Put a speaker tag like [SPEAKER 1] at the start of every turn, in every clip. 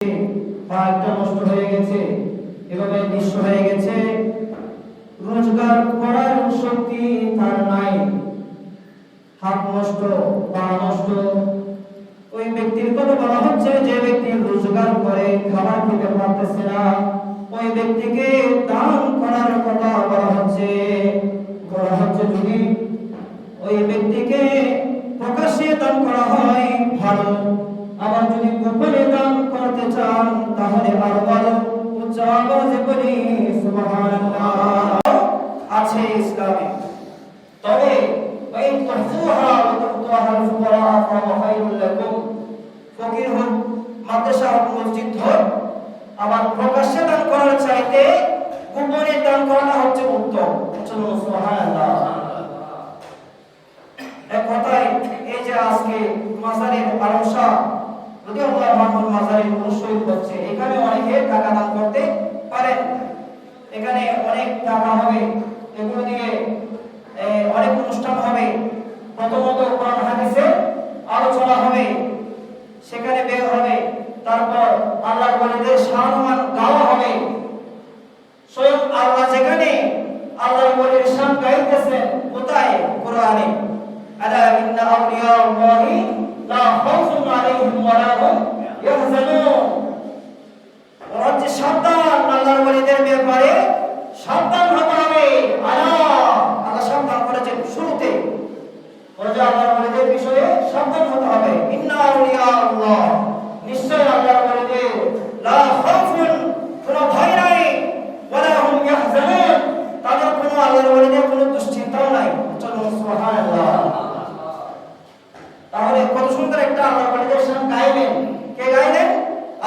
[SPEAKER 1] পাটা নষ্ট হয়ে গেছে, এভাবে নিঃস্ব হয়ে গেছে, রোজগার করার শক্তি তার নাই, হাত নষ্ট, পা নষ্ট। ওই ব্যক্তির কথা বলা হচ্ছে যে ব্যক্তি রোজগার করে খাবার খেতে পারতেছে না, ওই ব্যক্তিকে দান করার কথা বলা হচ্ছে। যদি ওই ব্যক্তিকে প্রকাশ্যে দান করা হয় ভালো, আবার যদি গোপনে দান করতে চান তাহলে আরো ভালো। উচ্চ আওয়াজে বলি সুবহানাল্লাহ। আছে ইসলামে, তবে ওই তফসিহা ওয়া তুতাহাল ফুকারা ফাহুয়া খায়রুল লাকুম। ফকির হোক, মাদ্রাসা হোক, মসজিদ হোক, আবার প্রকাশ্যে দান করার চাইতে গোপনে দান করাটা হচ্ছে উত্তম। সুবহানাল্লাহ। এক কথায় এই যে আজকে মাজারের আরশা রাদিয়াল্লাহু আনহু মাজারের অনুষ্ঠিত হচ্ছে, এখানে অনেকে টাকা দান করতে পারেন, এখানে অনেক টাকা হবে, এগুলো দিয়ে অনেক অনুষ্ঠান হবে। প্রথমত কোরআন হাদিসের আলোচনা হবে, সেখানে বের হবে, তারপর আল্লাহর ওয়ালিদের শান গাওয়া হবে। স্বয়ং আল্লাহ যেখানে আল্লাহর ওয়ালির শান গাইতেছেন কোথায়? কোরআনে। আলা ইন্না আউলিয়া আল্লাহি লা খাউফুন আলাইহিম ওয়া লা হুম ইয়াহজানুন। ওরা যে সাবধান, আল্লাহর ওয়ালিদের ব্যাপারে সাবধান হতে হবে। আল্লাহ সাবধান করেছেন শুরুতে, ওরা যে আল্লাহর ওয়ালিদের বিষয়ে সাবধান হতে হবে। ইন্না আউলিয়া আল্লাহ, নিশ্চয় আল্লাহর ওয়ালিদের লা খাউফুন, কোনো ভয় নাই, ওয়া লা হুম ইয়াহজানুন, তাদের কোনো আল্লাহর ওয়ালিদের কোনো দুশ্চিন্তাও নাই। চলুন সুবহানাল্লাহ। তাহলে কত সুন্দর একটা আল্লাহর ওয়ালিদের শান গাইলেন। কে গাইলেন?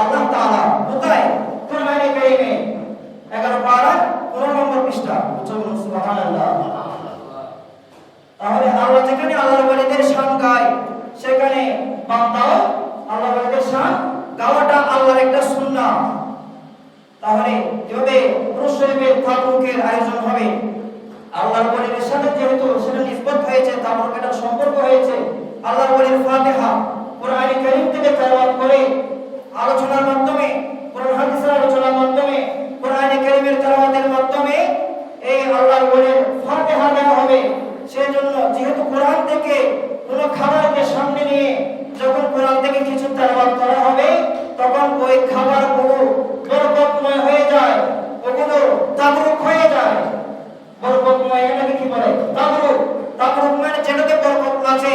[SPEAKER 1] আল্লাহ তাআলা। কোথায়? কোরআনে কারীমে 11 পারা 15 নম্বর পৃষ্ঠা। চলুন সুবহানাল্লাহ। তাহলে আল্লাহ যেখানে আল্লাহর ওয়ালিদের শান গায়, সেখানে বান্দাও আল্লাহর ওয়ালিদের শান গাওয়াটা আল্লাহর একটা সুন্নাহ। তাহলে কিভাবে উরুস শরীফের তাবরুকের আয়োজন হবে? আল্লাহর ওয়ালিদের সাথে যেহেতু সেটা নিসবত হয়েছে, তাবরুকের সম্পর্ক হয়েছে, আল্লাহর ওয়ালির ফাতিহা কোরআনে কারীম থেকে তেলাওয়াত করে আলোচনার মাধ্যমে, কোরআন হাদিসের আলোচনার মাধ্যমে, কোরআনে কারীমের তেলাওয়াতের মাধ্যমে এই আল্লাহর ওয়ালির ফাতিহা দেওয়া হবে। সেজন্য যেহেতু কোরআন থেকে কোনো খাবারকে সামনে নিয়ে যখন কোরআন থেকে কিছু তেলাওয়াত করা হবে, তখন ওই খাবারগুলো বরকতময় হয়ে যায়, ওগুলো তাবরুক হয়ে যায়। বরকতময় এটাকে কি বলে? তাবরুক। তাবরুক মানে যেটাতে বরকত আছে।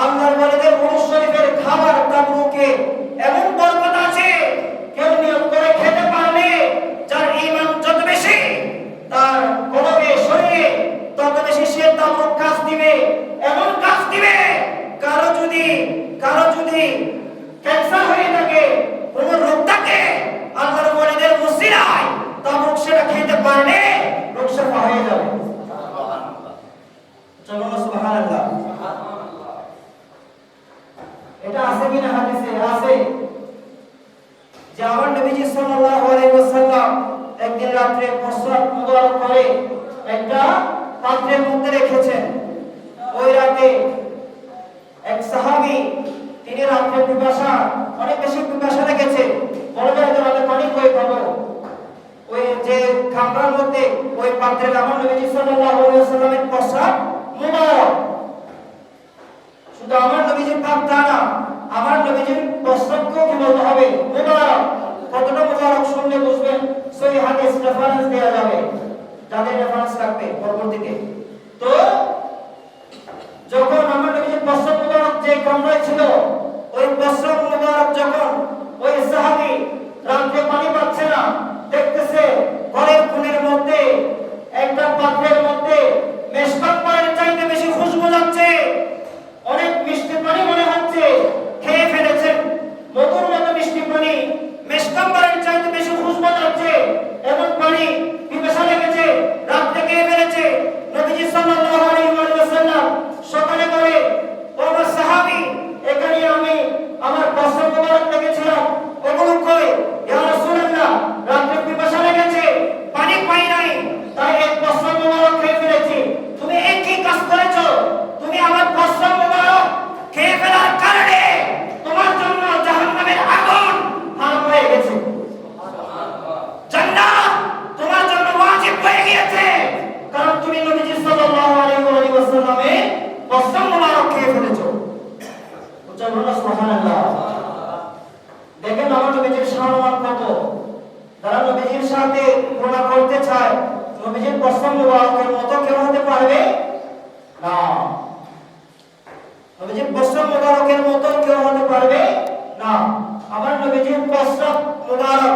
[SPEAKER 1] আল্লাহর ওয়ালিদের উরুস শরীফের খাবার তাবরুকে এমন বরকত আছে, কেউ নিয়ত করে খেতে পারলে যার ঈমান যত বেশি, তার কলবে শরীরে তত বেশি সে তাবরুক কাজ দিবে, এমন কাজ দিবে। কারো যদি ক্যান্সার হয়ে থাকে, কোনো রোগ থাকে, আল্লাহর ওয়ালিদের মুসিরায় তাবরুক সেটা খেতে পারলে রোগ শিফা হয়ে যাবে। সুবহানাল্লাহ। চলুন সুবহানাল্লাহ। এটা আছে কিনা হাদিসে? আছে যে আমার নবীজি সাল্লাল্লাহু আলাইহি ওয়াসাল্লাম একদিন রাতে প্রস্রাব মুবারক করে একটা পাত্রের মধ্যে রেখেছেন। ওই রাতে এক সাহাবী, তিনি রাতে পিপাসা, অনেক বেশি পিপাসা লেগেছে, বলে যে রাতে পানি কই পাবো? ওই যে খামরার মধ্যে ওই পাত্রে আমার নবীজি সাল্লাল্লাহু আলাইহি ওয়াসাল্লামের প্রস্রাব মুবারক। শুধু আমার নবীজির পাক তা না, আমার নবীজির প্রস্রাবকেও কি বলতে হবে? মুবারক। কতটা মুবারক শুনলে বুঝবেন, সহিহ হাদিস রেফারেন্স দেওয়া যাবে, যাদের রেফারেন্স থাকবে পরবর্তীতে। তো যখন আমার নবীজির প্রস্রাব মুবারক যে কামরায় ছিল, ওই প্রস্রাব মুবারক যখন ওই সাহাবী রাতে পানি পাচ্ছে না, দেখতেছে ঘরের কোণের মধ্যে একটা পাত্রের মধ্যে মেশকাত পানির চাইতে বেশি খুশবু যাচ্ছে, অনেক মিষ্টি পানি মনে হচ্ছে, খেয়ে ফেলেছেন। মধুর মতো মিষ্টি পানি, মেশকাত পানির চাইতে বেশি খুশবু যাচ্ছে, এমন পানি পিপাসা লেগেছে, রাতে খেয়ে ফেলেছে। নবীজি সাল্লাল্লাহু আলাইহি ওয়াসাল্লাম সকালে বলে, ও আমার সাহাবী, এখানে আমি আমার প্রস্রাব মুবারক দেখেছিলাম, ওগুলো কই? ইয়া রাসূলুল্লাহ, রাতে পিপাসা লেগেছে, পানি পাই নাই, তাই এক প্রস্রাব মুবারক খেয়ে ফেলেছি। তুমি একই কাজ করেছো, তুমি আমার প্রস্রাব মুবারক খেয়ে ফেলার কারণে তোমার জন্য জাহান্নামের আগুন হারাম হয়ে গেছে। নবীজির সম্মান করব। যারা নবীজির সাথে তুলনা করতে চায়, নবীজির প্রসঙ্গ মুবারকের মতো কেউ হতে পারবে না। নবীজির প্রসঙ্গ মুবারকের মতো কেউ হতে পারবে না। আমার নবীজির প্রস্রাব মুবারক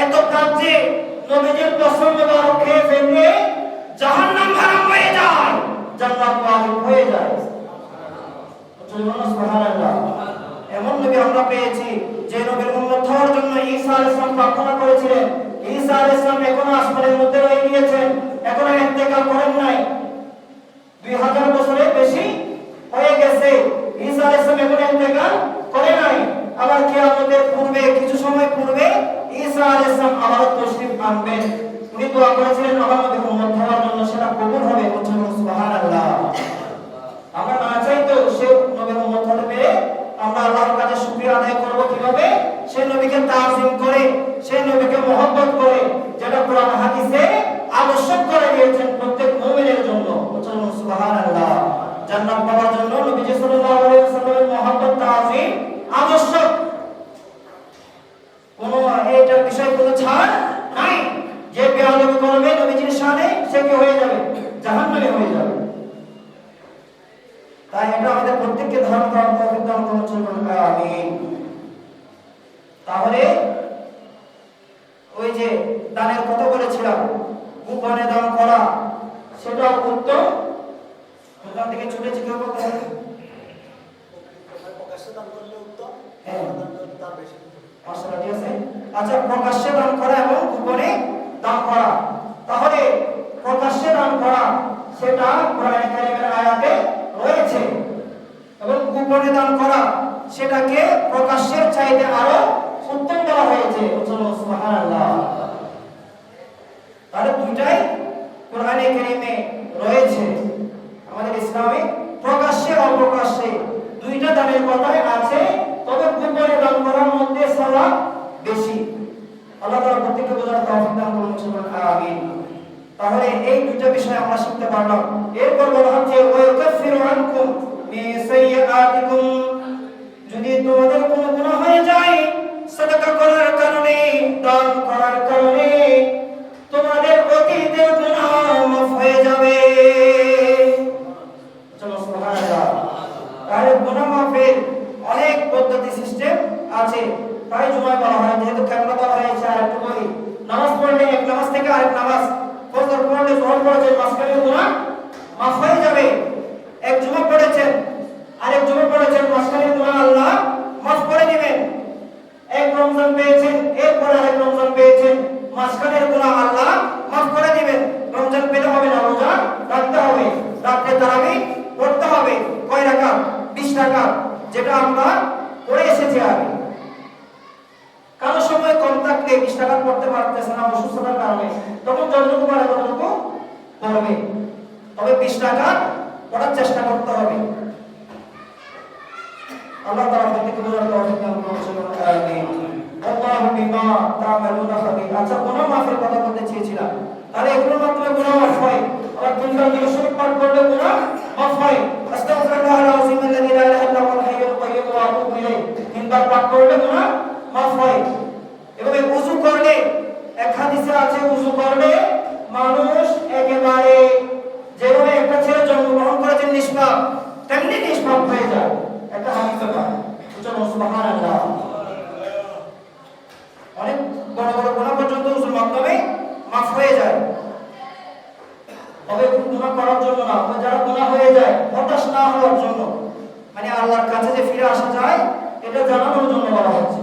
[SPEAKER 1] এত কাছে, নবীজির প্রসঙ্গ মুবারক খেয়ে ফেললে জাহান্নাম হারাম হয়ে যায়, জান্নাত ওয়াজিব হয়ে যায়। সুবহানাল্লাহ। এমন নবী আমরা পেয়েছি যে নবীর উম্মত হওয়ার জন্য ঈসা আলাইহিস সালাম প্রার্থনা করেছিলেন। ঈসা আলাইহিস সালাম এখনো আসমানের মধ্যে রয়ে গিয়েছেন, এখনো ইন্তেকাল করেন নাই। 2000 বছরের বেশি হয়ে গেছে, ঈসা আলাইহিস সালাম এখনো ইন্তেকাল করে নাই। আবার কিয়ামতের পূর্বে, কিছু সময় পূর্বে ঈসা আলাইহিস সালাম আবার তাশরীফ আনবেন। উনি দোয়া করেছিলেন আমার নবীর উম্মত হওয়ার জন্য, সেটা কবুল হবে। সুবহানাল্লাহ। আমরা না চাইতো সে নবীর উম্মত হতে পেরে আমরা আল্লাহর কাছে শুকরিয়া আদায় করব কিভাবে? সেই নবীকে তাজিম করে, সেই নবীকে মহব্বত করে, যেটা কোরআন হাদিসে আবশ্যক করে দিয়েছেন প্রত্যেক মুমিনের জন্য। সুবহানাল্লাহ। জান্নাত পাওয়ার জন্য নবীজি সাল্লাল্লাহু আলাইহি ওয়াসাল্লামের মহব্বত তাজিম আবশ্যক। কোন এইটার বিষয় কোনো ছাড় নাই। যে বেয়াদবি করবে নবীজির শানে, সে কি হয়ে যাবে? জাহান্নামে হয়ে যাবে। তাই এটা আমাদের প্রত্যেককে ধারণ করার তৌফিক দান করুন। আমিন। তাহলে ওই যে দানের কথা বলেছিলাম, গোপনে দান করা সেটাও উত্তম। ওখান থেকে ছুটেছে কেউ বলতে হবে প্রকাশ্যে দান করলে উত্তম। হ্যাঁ, দান বেশি মাশাআল্লাহ, ঠিক আছে। আচ্ছা, প্রকাশ্যে দান করা এবং গোপনে দান করা। তাহলে প্রকাশ্যে দান করা সেটা কোরআন কারীমের আয়াতে রয়েছে, এবং গোপনে দান করা সেটাকে প্রকাশ্যের চাইতে আরো উত্তম দেওয়া হয়েছে। সুবহানাল্লাহ। তাহলে দুইটাই কোরআনে কারীমে রয়েছে। আমাদের ইসলামে প্রকাশ্যে অপ্রকাশ্যে দুইটা দানের কথাই আছে, তবে গোপনে দান করার মধ্যে সওয়াব বেশি। আল্লাহ তাআলা প্রত্যেককে বোঝার তৌফিক দান করুন। আমিন। তাহলে এই দুইটা বিষয় আমরা শিখতে পারলাম। এরপর বলা হচ্ছে ওয়াকাফিরু আনকুম মিন সাইয়্যাতিকুম, যদি তোমাদের কোনো গুনাহ হয়ে যায় সাদাকা করার কারণে, দান করার কারণে, তোমাদের অতীতের গুনাহ মাফ হয়ে যাবে। সুবহানাল্লাহ। তাহলে গুনাহ মাফের অনেক পদ্ধতি সিস্টেম আছে। তাই জুমায় বলা হয়, যেহেতু ক্যামেরা দেওয়া হয়েছে, আর একটু বলি, নামাজ পড়লে এক নামাজ থেকে আরেক নামাজ, ফজর পড়লে জোহর পড়েছেন, মাঝখানের গুনাহ মাফ হয়ে যাবে। এক জুমা পড়েছেন, আরেক জুমা পড়েছেন, মাঝখানের গুনাহ আল্লাহ মাফ করে দিবেন। এক রমজান পেয়েছেন, এরপর আরেক রমজান পেয়েছেন, মাঝখানের গুনাহ আল্লাহ মাফ করে দিবেন। রমজান পেলে হবে না, রোজা রাখতে হবে, রাতে তারাবি পড়তে হবে। কয় রাকাত? 20 রাকাত, যেটা আমরা পড়ে এসেছি আগে। কারো সময় কম থাকলে 20 রাকাত পড়তে পারতেছে না অসুস্থতার কারণে, তখন যতটুকু পারে ততটুকু পড়বে, তবে 20 রাকাত পড়ার চেষ্টা করতে হবে। আল্লাহ তাআলা প্রত্যেককে বোঝার তৌফিক দান করুন। আমিন। আল্লাহু বিমা তা'মালুনা খাবীর। আচ্ছা, গুনাহ মাফের কথা বলতে চেয়েছিলাম। তাহলে এগুলোর মাধ্যমে গুনাহ মাফ হয়। আবার তিনবার দরুদ পাঠ করলে গুনাহ মাফ হয়। আস্তাগফিরুল্লাহাল আযীম আল্লাযী লা ইলাহা ইল্লা হুয়াল হাইয়ুল কাইয়্যুম ওয়া আতুবু ইলাইহি, তিনবার পাঠ করলে গুনাহ মাফ হয়। এভাবে ওযু করলে, এক হাদিসে আছে, ওযু করলে মানুষ একেবারে যেভাবে একটা ছেলে জন্মগ্রহণ করেছেন নিষ্পাপ, তেমনি নিষ্পাপ হয়ে যায়। একটা হাদিস আছে, সুবহানাল্লাহ। অনেক বড় বড় গুনাহ পর্যন্ত ওযুর মাধ্যমে মাফ হয়ে যায়। তবে গুনাহ করার জন্য না, যারা গুনাহ হয়ে যায় হতাশ না হওয়ার জন্য, মানে আল্লাহর কাছে যে ফিরে আসা যায় এটা জানানোর জন্য বলা হচ্ছে,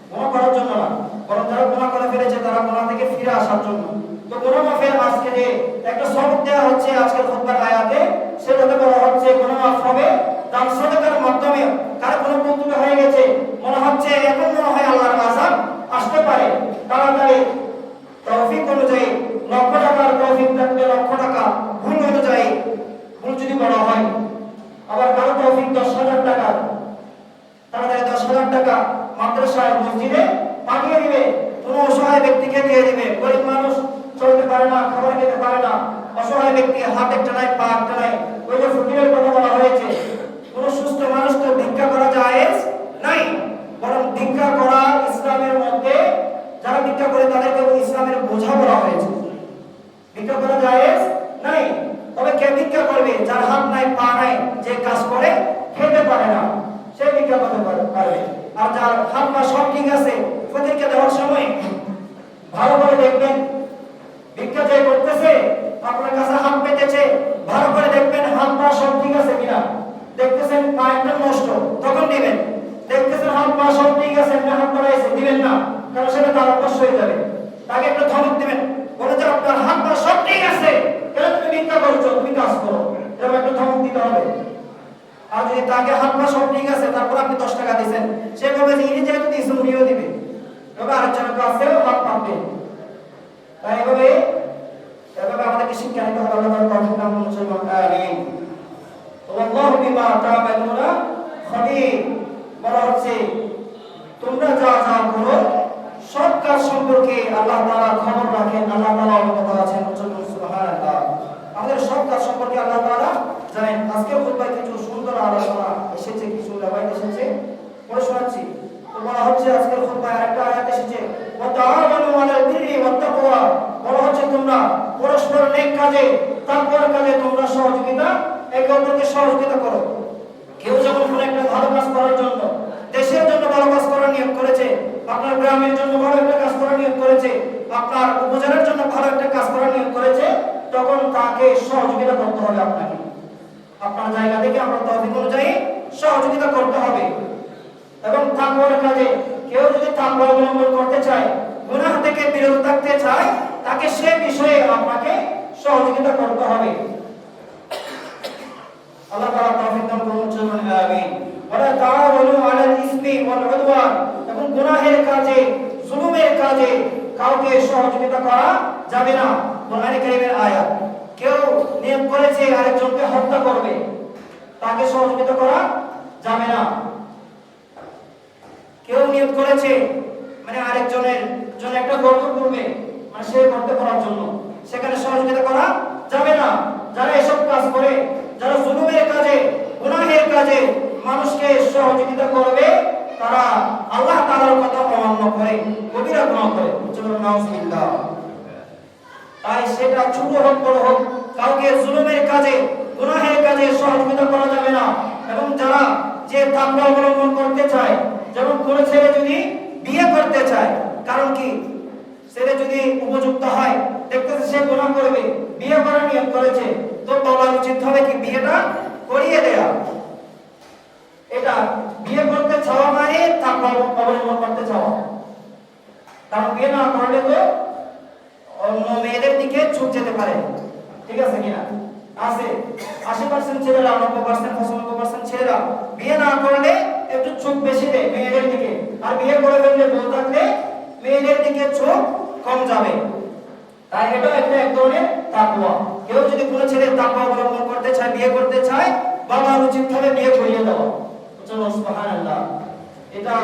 [SPEAKER 1] গুনাহ করার জন্য না, বরং যারা গুনাহ করে ফেলেছে তারা গুনাহ থেকে ফিরে আসার জন্য। তো গুনাহ মাফের আজকে যে একটা সবক দেওয়া হচ্ছে আজকের খুতবার আয়াতে, সেটাতে বলা হচ্ছে গুনাহ মাফ হবে দান সাদাকার মাধ্যমে। কার কোনো ভুল হয়ে গেছে, মনে হচ্ছে এখন মনে হয় আল্লাহর আযাব আসতে পারে, তাড়াতাড়ি তৌফিক অনুযায়ী 1,00,000 টাকার তৌফিক থাকলে 1,00,000 টাকা, ভুল অনুযায়ী ভুল যদি বলা হয়, আবার কারো তৌফিক 10,000 টাকা, তাড়াতাড়ি 10,000 টাকা মাদ্রাসায় মসজিদে পাঠিয়ে দিবে, কোনো অসহায় ব্যক্তিকে দিয়ে দিবে। গরিব মানুষ চলতে পারে না, খাবার খেতে পারে না, অসহায় ব্যক্তি হাতে টানায়, পা টানায়, ওই যে ফকিরের কথা বলা হয়েছে, কোনো সুস্থ মানুষ তো ভিক্ষা করা জায়েজ নাই, বরং ভিক্ষা করা ইসলামের ভিক্ষা করে তাদেরকে ইসলামের বোঝা বলা হয়েছে। ভিক্ষা করা জায়েজ নাই, তবে কে ভিক্ষা করবে? যার হাত নাই পা নাই, যে কাজ করে খেতে পারে না, সে ভিক্ষা করতে পারবে। আর যার হাত পা সব ঠিক আছে, ফকিরকে দেওয়ার সময় ভালো করে দেখবেন, ভিক্ষা যে করতেছে আপনার কাছে হাত পেতেছে, ভালো করে দেখবেন হাত পা সব ঠিক আছে কিনা। দেখতেছেন পা একটা নষ্ট, তখন দিবেন। দেখতেছেন হাত পা সব ঠিক আছে, না হাত বাড়াইছে, দিবেন না, কারণ সেটা তার অভ্যাস হয়ে যাবে। তাকে একটা ধমক দিবেন, বলে যে আপনার হাত পা সব ঠিক আছে, কেন তুমি ভিক্ষা করছো, তুমি কাজ করো, এরকম একটা ধমক দিতে হবে। আর যদি তাকে হাত পা সব ঠিক আছে, তারপর আপনি 10 টাকা দিয়েছেন, সে বলবে যে ইনি যেহেতু দিয়েছে উনিও দিবে, তবে আরেকজনের কাছেও হাত পাবে। তাই এভাবে আমাদেরকে শিক্ষা নিতে হবে। আল্লাহ তাআলা তৌফিক দান করুন। আমিন। আল্লাহু বিমা তা'মালুনা খাবীর। বলা হচ্ছে তোমরা যা যা করো সব কাজ সম্পর্কে আল্লাহ তাআলা খবর রাখেন, আল্লাহ তাআলা অবগত আছেন। সুবহানাল্লাহ। আমাদের সব কাজ সম্পর্কে আল্লাহ তাআলা জানেন। আজকে খুতবায় কিছু সুন্দর আলোচনা এসেছে, কিছু রেওয়ায়াত এসেছে, পড়ে শোনাচ্ছি। তো বলা হচ্ছে আজকের খুতবায় আরেকটা আয়াত এসেছে, ওয়া তাআওয়ানু আলাল বিররি ওয়াত তাকওয়া। বলা হচ্ছে তোমরা পরস্পর নেক কাজে, তাকওয়ার কাজে তোমরা সহযোগিতা, একে অপরকে সহযোগিতা করো। কেউ যখন কোনো একটা ভালো কাজ করার জন্য, দেশের জন্য ভালো কাজ করার নিয়ত করেছে, আপনার গ্রামের জন্য ভালো একটা কাজ করার নিয়ত করেছে, আপনার উপজেলার জন্য ভালো একটা কাজ করার নিয়ত করেছে, তখন তাকে সহযোগিতা করতে হবে। আপনাকে আপনার জায়গা থেকে আপনার তৌফিক অনুযায়ী সহযোগিতা করতে হবে। এবং তাকওয়ার কাজে কেউ যদি তাকওয়া অবলম্বন করতে চায়, গুনাহ থেকে বিরত থাকতে চায়, তাকে সে বিষয়ে আপনাকে সহযোগিতা করতে হবে। আল্লাহ তাআলা তৌফিক দান করুন। আমিন। ওয়ালা তাআওয়ানু আলাল ইসমি ওয়াল উদওয়ান। এবং গুনাহের কাজে, জুলুমের কাজে কাউকে সহযোগিতা করা যাবে না। কোরআনে কারীমের আয়াত। কেউ নিয়ত করেছে আরেকজনকে হত্যা করবে, তাকে সহযোগিতা করা যাবে না। কেউ নিয়ত করেছে মানে আরেকজনের জন্য একটা গর্ত করবে, মানে সে গর্ত করার জন্য, সেখানে সহযোগিতা করা যাবে না। যারা এসব কাজ করে, যারা জুলুমের কাজে, গুনাহের কাজে মানুষকে সহযোগিতা করবে, তারা আল্লাহ তাআলার কথা অমান্য করে কবিরা গুনাহ করে। নাউজুবিল্লাহ। তাই সেটা ছোট হোক বড় হোক, কাউকে জুলুমের কাজে, গুনাহের কাজে সহযোগিতা করা যাবে না। এবং যারা যে তাকওয়া অবলম্বন করতে চায়, যেমন কোন ছেলে যদি বিয়ে করতে চায়, কারণ কি ছেলে যদি উপযুক্ত হয়, দেখতেছে সে গুনাহ করবে, বিয়ে করার নিয়ত করেছে, তো বলা উচিত হবে কি বিয়েটা করিয়ে দেয়া। এটা বিয়ে করতে চাওয়া মানে তাকওয়া অবলম্বন করতে চাওয়া। কারণ বিয়ে না করলে তো অন্য মেয়েদের দিকে ঝুঁক যেতে পারে, ঠিক আছে কিনা? আছে 80% ছেলেরা, 90% 95% ছেলেরা বিয়ে না করলে একটু ঝুঁক বেশি দেয় মেয়েদের দিকে, আর বিয়ে করে ফেললে বউ থাকলে মেয়েদের দিকে ঝুঁক কম যাবে। তাই এটা একটা এক ধরনের তাকওয়া। কেউ যদি কোনো ছেলে তাকওয়া অবলম্বন করতে চায়, বিয়ে করতে চায়, বাবার উচিত হবে বিয়ে করিয়ে দেওয়া। সুবহানাল্লাহ। এটা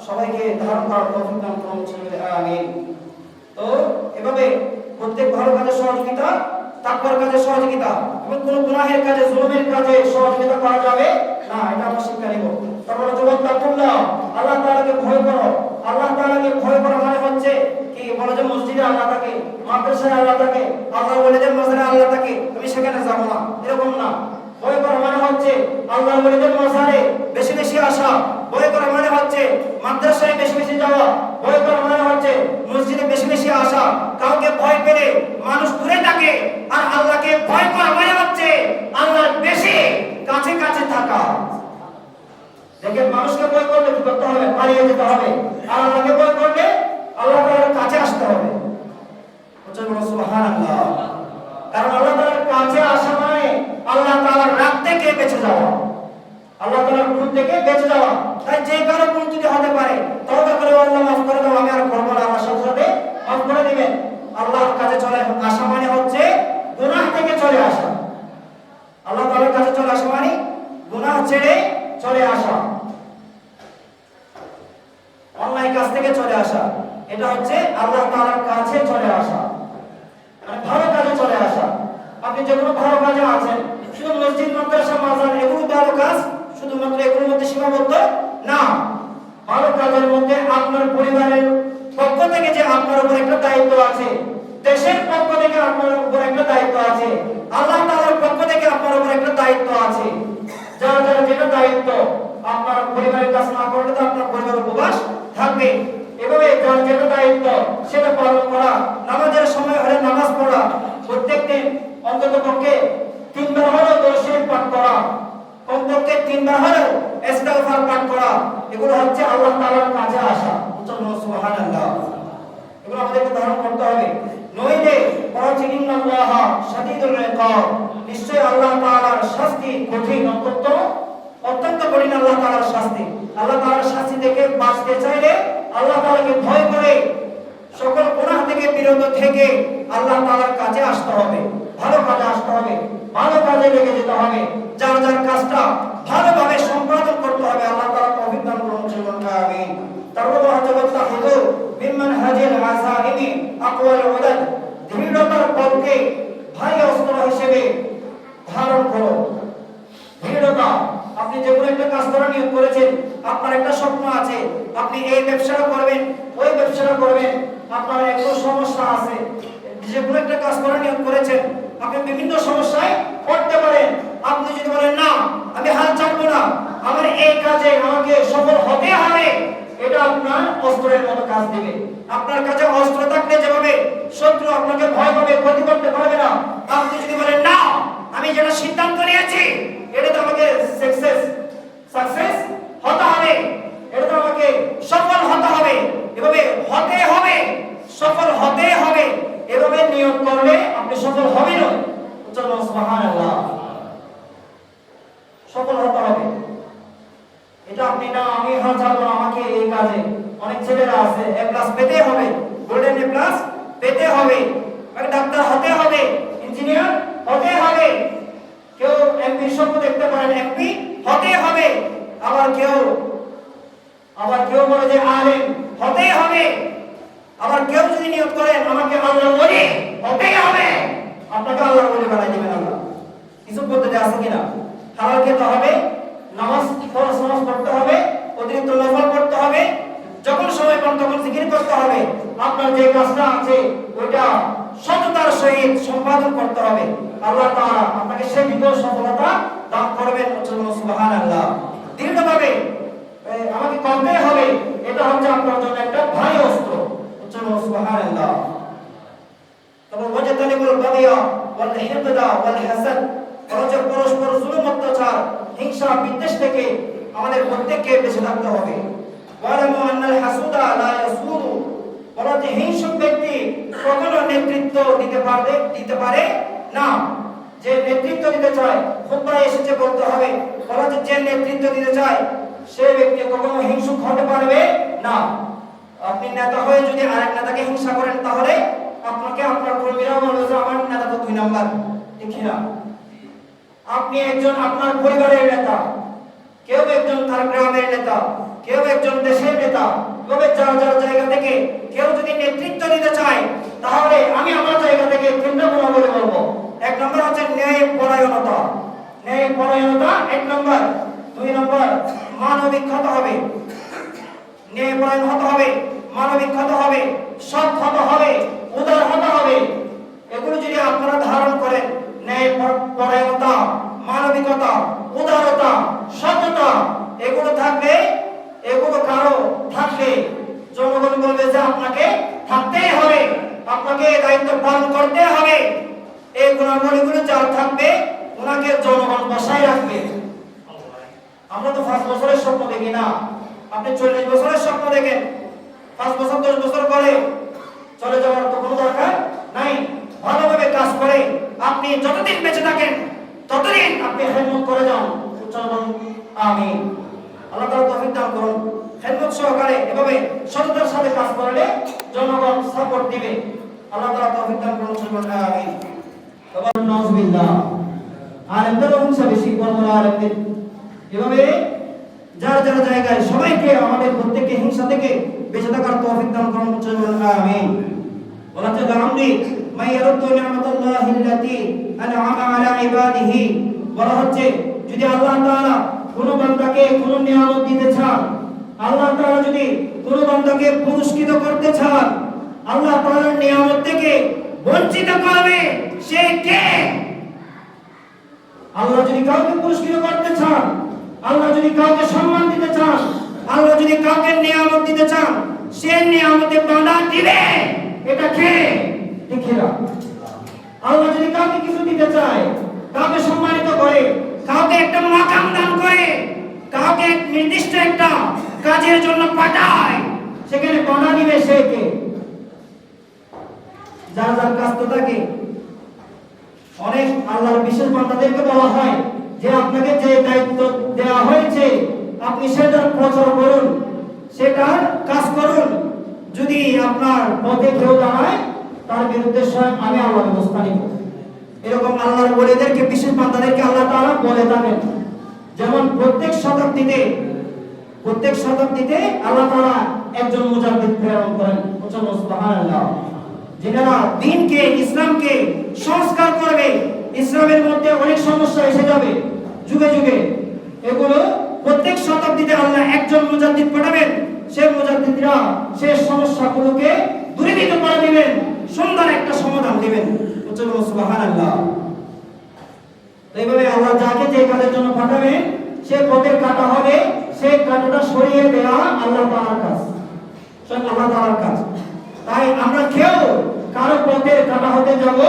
[SPEAKER 1] সবাইকে ধারণ করার তৌফিক দান করুন। আমিন। তো এভাবে প্রত্যেক ভালো কাজে সহযোগিতা, তাকওয়ার কাজে সহযোগিতা, এবং কোন গুনাহের কাজে, জুলুমের কাজে সহযোগিতা করা যাবে না। এটা আমরা শিক্ষা নিব। তারপরে তাকুল্লাহ, আল্লাহ তাআলাকে ভয় করো। আল্লাহ তাআলাকে ভয় করা মানে হচ্ছে কি, বলে যে মসজিদে আল্লাহ থাকে, মাদ্রাসায় আল্লাহ থাকে, আল্লাহ বলে যে মাজারে আল্লাহ থাকে, আমি সেখানে যাব না, এরকম না। ভয় করা মানে হচ্ছে আল্লাহ বলে যে মাজারে বেশি বেশি আসা। ভয় করা মানে হচ্ছে মাদ্রাসায় বেশি বেশি যাওয়া। ভয় করা মানে হচ্ছে মসজিদে বেশি বেশি আসা। কাউকে ভয় পেলে মানুষ দূরে থাকে, আর আল্লাহকে ভয় করা মানে হচ্ছে আল্লাহর বেশি কাছে কাছে থাকা। দেখেন, মানুষকে ভয় করলে কি করতে হবে? পালিয়ে যেতে হবে। আর আল্লাহকে ভয় করলে আল্লাহ তাআলার কাছে আসতে হবে। সুবহানাল্লাহ। কারণ আল্লাহ তাআলার কাছে আসা মানে আল্লাহ তাআলার রাগ থেকে বেঁচে যাওয়া, আল্লাহ তাআলার ক্রোধ থেকে বেঁচে যাওয়া। তাই যে কারো ভুল যদি হতে পারে, তওবা করে আল্লাহ মাফ করে দাও, আমি আর করব না, আমার সাথে সাথে মাফ করে দিবেন। আল্লাহর কাছে চলে আসা মানে হচ্ছে গুনাহ থেকে চলে আসা। আল্লাহ তাআলার কাছে চলে আসা মানে গুনাহ ছেড়ে চলে আসা, অন্যায় কাজ থেকে চলে আসা। এটা হচ্ছে আল্লাহ তাআলার কাছে চলে আসা, মানে ভালো কাজে চলে আসা। আপনি যে কোনো ভালো কাজে আছেন, শুধু মসজিদ, মাদ্রাসা, মাজার এগুলো ভালো কাজ, শুধুমাত্র এগুলোর মধ্যে সীমাবদ্ধ না। ভালো কাজের মধ্যে আপনার পরিবারের পক্ষ থেকে থেকে যে আপনার উপর একটা দায়িত্ব আছে, দেশের পক্ষ থেকে আপনার উপর একটা দায়িত্ব আছে, আল্লাহ তাআলার পক্ষ থেকে আপনার উপর একটা দায়িত্ব আছে। যার যার যেটা দায়িত্ব, আপনার পরিবারের কাজ না করলে তো আপনার পরিবার উপবাস থাকবে। এভাবে যার যেটা দায়িত্ব সেটা পালন করা, নামাজের সময় হলে নামাজ পড়া, প্রত্যেকদিন অন্তত পক্ষে 3 বার হলেও দরুদ শরীফ পাঠ করা, কমপক্ষে 3 বার হলেও ইস্তিগফার পাঠ করা, এগুলো হচ্ছে আল্লাহ তাআলার কাছে আসা। সুবহানাল্লাহ। এগুলো আমাদেরকে ধারণ করতে হবে, নইলে পরচে ইন্নাল্লাহ শাদীদুল ইকাব, নিশ্চয় আল্লাহ তাআলার শাস্তি কঠিন, অত্যন্ত কঠিন আল্লাহ তাআলার শাস্তি। আল্লাহ তাআলার শাস্তি থেকে বাঁচতে চাইলে আল্লাহ তাআলাকে ভয় করে সকল গুনাহ থেকে বিরত থেকে আল্লাহ তাআলার কাছে আসতে হবে, ভালো কাজে আসতে হবে, ভালো কাজে লেগে যেতে হবে, যার যার কাজটা ভালোভাবে সম্পাদন করতে হবে। আল্লাহ তাআলা তৌফিক দান করুন। আমিন। তারপর তাহতাহিদু মিম্মান হাজিল আসাইমি আকওয়াল উদাদ, দৃঢ়তার পথকে ভারী অস্ত্র হিসেবে ধারণ করো। দৃঢ়তা, আপনি যে কোনো একটা কাজ করার নিয়ত করেছেন, আপনার একটা স্বপ্ন আছে, আপনি এই ব্যবসাটা করবেন, ওই ব্যবসাটা করবেন, আপনার একটু সমস্যা আছে, যে কোনো একটা কাজ করার নিয়ত করেছেন, আপনি বিভিন্ন সমস্যায় পড়তে পারেন। আপনি যদি বলেন না আমি হাল ছাড়বো না, আমার এই কাজে আমাকে সফল হতে হবে, এটা আপনার অস্ত্রের মতো কাজ দিবে। আপনার কাছে অস্ত্র থাকলে যেভাবে শত্রু আপনাকে ভয় পাবে, ক্ষতি করতে পারবে না, আপনি যদি বলেন না আমি যেটা সিদ্ধান্ত নিয়েছি এটা তো আমাকে সাকসেস হতে হবে, এটা তো আমাকে সফল হতে হবে, এভাবে হতে হবে, সফল হতে হবে, এভাবে নিয়ত করলে আপনি সফল হবেন। সুবহানাল্লাহ। সফল হতে হবে, এটা আপনি না আমি হাল ছাড়বো না, আমাকে এই কাজে, অনেক ছেলেরা আছে এ প্লাস পেতে হবে, গোল্ডেন এ প্লাস পেতে হবে, ডাক্তার হতে হবে, ইঞ্জিনিয়ার হতে হবে, কেউ এমপি স্বপ্ন দেখতে পারেন এমপি হতে হবে, আবার কেউ বলে যে আলেম হতে হবে, আবার কেউ যদি নিয়ত করেন আমাকে আল্লাহ ওলি হতে হবে, আপনাকে আল্লাহ ওলি বানাই দিবেন আল্লাহ। কিছু পদ্ধতি আছে কিনা? হালাল খেতে হবে, নামাজ ফরজ নামাজ পড়তে হবে, অতিরিক্ত নফল পড়তে হবে, যখন সময় পান তখন জিকির করতে হবে, আপনার যে কাজটা আছে ওইটা সততার সহিত সম্পাদন করতে হবে। আল্লাহ তাআলা আপনাকে সেই বিপুল সফলতা দান করবেন। সুবহানাল্লাহ। দৃঢ়ভাবে আমাকে করতে হবে, এটা হচ্ছে আপনার জন্য একটা ভারী অস্ত্র। সুবহানাল্লাহ। তবে ওয়াজতানিবুল বাগিয়া ওয়াল হিকদা ওয়াল হাসাদ, পরস্পর জুলুম অত্যাচার হিংসা বিদ্বেষ থেকে আমাদের প্রত্যেককে বেঁচে থাকতে হবে। ওয়ালামু আন্নাল হাসুদা লা ইয়াসুদু, বলা যে হিংসুক ব্যক্তি কখনো নেতৃত্ব দিতে পারে না। যে নেতৃত্ব দিতে চায়, খুতবায় এসেছে বলতে হবে, বলা যে নেতৃত্ব দিতে চায় সে ব্যক্তি কখনো হিংসুক হতে পারবে না। আপনি নেতা হয়ে যদি আরেক নেতাকে হিংসা করেন, তাহলে আপনাকে আপনার কর্মীরা বলবে যে আমার নেতা তো 2 নাম্বার, ঠিক না? আপনি একজন আপনার পরিবারের নেতা, কেউ একজন তার গ্রামের নেতা, কেউ একজন দেশের নেতা, তবে যার যার জায়গা থেকে কেউ যদি নেতৃত্ব দিতে চায়, তাহলে আমি আমার জায়গা থেকে 3টা গুণাবলী বলবো। 1 নম্বর হচ্ছে ন্যায় পরায়ণতা, 1 নম্বর। 2 নম্বর মানবিক হতে হবে, ন্যায় পরায়ণ হতে হবে, মানবিক হতে হবে, সৎ হতে হবে, উদার হতে হবে। এগুলো যদি আপনারা ধারণ করেন, ন্যায় পরায়ণতা, মানবিকতা, উদারতা, সততা, এগুলো থাকবে, এগুলো কারো থাকলে জনগণ বলবে যে আপনাকে থাকতেই হবে, আপনাকে দায়িত্ব পালন করতে হবে। এই গুণাবলীগুলো যার থাকবে ওনাকে জনগণ বসায় রাখবে। আমরা তো 5 বছরের স্বপ্ন দেখি না, আপনি 40 বছরের স্বপ্ন দেখেন, 5 বছর 10 বছর করে চলে যাওয়ার তো কোনো দরকার নাই। ভালোভাবে কাজ করে আপনি যতদিন বেঁচে থাকেন ততদিন আপনি খেদমত করে যান। আমিন। আল্লাহ তাআলা তৌফিক দান করুন। খেদমত সহকারে এভাবে সততার সাথে কাজ করলে জনগণ সাপোর্ট দিবে। আল্লাহ তাআলা তৌফিক দান করুন। আমিন। নাউজুবিল্লাহ। আলেমদের অংশ বেশি বড় আলেমদের এভাবে যার যার জায়গায় সবাইকে আমাদের প্রত্যেককে হিংসা থেকে বেঁচে থাকার তৌফিক দান করুন। আমিন। বলা যে আমরি মাইয়ারুদ্দু নি'মাতাল্লাহি আল্লাতী আন'আমা আলা ইবাদিহি, বলা হচ্ছে যদি আল্লাহ তাআলা কোন বান্দাকে কোন নিয়ামত দিতে চান, আল্লাহ তাআলা যদি কোন বান্দাকে পুরস্কৃত করতে চান, আল্লাহ তাআলার নিয়ামত থেকে বঞ্চিত করবে সে কে? আল্লাহ যদি কাউকে পুরস্কৃত করতে চান, আল্লাহ যদি কাউকে সম্মান দিতে চান, আল্লাহ যদি কাউকে নিয়ামত দিতে চান, সে নিয়ামতে বাধা দিবে। এটা কে? দেখেরা। আল্লাহ যদি কাউকে কিছু দিতে চায়, কাউকে সম্মানিত করে, কাউকে একটা মাকাম দান করে, কাউকে নির্দিষ্ট একটা কাজের জন্য পাঠায়, সেখানে বাধা দিবে সে কে? যার যার কাজ তো থাকে। অনেক আল্লাহর বিশেষ বান্দাদেরকে বলা হয় যে আপনাকে যে দায়িত্ব দেওয়া হয়েছে আপনি সেটার প্রচার করুন, সেটার কাজ করুন। যদি আপনার পথে কেউ দাঁড়ায় তার বিরুদ্ধে স্বয়ং আমি আল্লাহ ব্যবস্থা নিব। এরকম আল্লাহর ওলিদেরকে, বিশেষ বান্দাদেরকে আল্লাহ তাআলা বলে থাকেন। যেমন প্রত্যেক শতাব্দীতে আল্লাহ তাআলা একজন মুজাদ্দিদ প্রেরণ করেন। সুবহানাল্লাহ। যারা দ্বীনকে, ইসলামকে সংস্কার করবে। ইসলামের মধ্যে অনেক সমস্যা এসে যাবে যুগে যুগে, এগুলো প্রত্যেক শতাব্দীতে আল্লাহ একজন মুজাদ্দিদ পাঠাবেন। সেই মুজাদ্দিদরা সেই সমস্যাগুলোকে দূরীভূত করে দিবেন, সুন্দর একটা সমাধান দিবেন। সুবহানাল্লাহ। এইভাবে আল্লাহ যাকে যে কাজের জন্য পাঠাবেন সে পথের কাটা হবে, সেই কাটাটা সরিয়ে দেওয়া আল্লাহ তাআলার কাজ, সব আল্লাহ তাআলার কাজ। তাই আমরা কেউ কারো পথের কাটা হতে যাব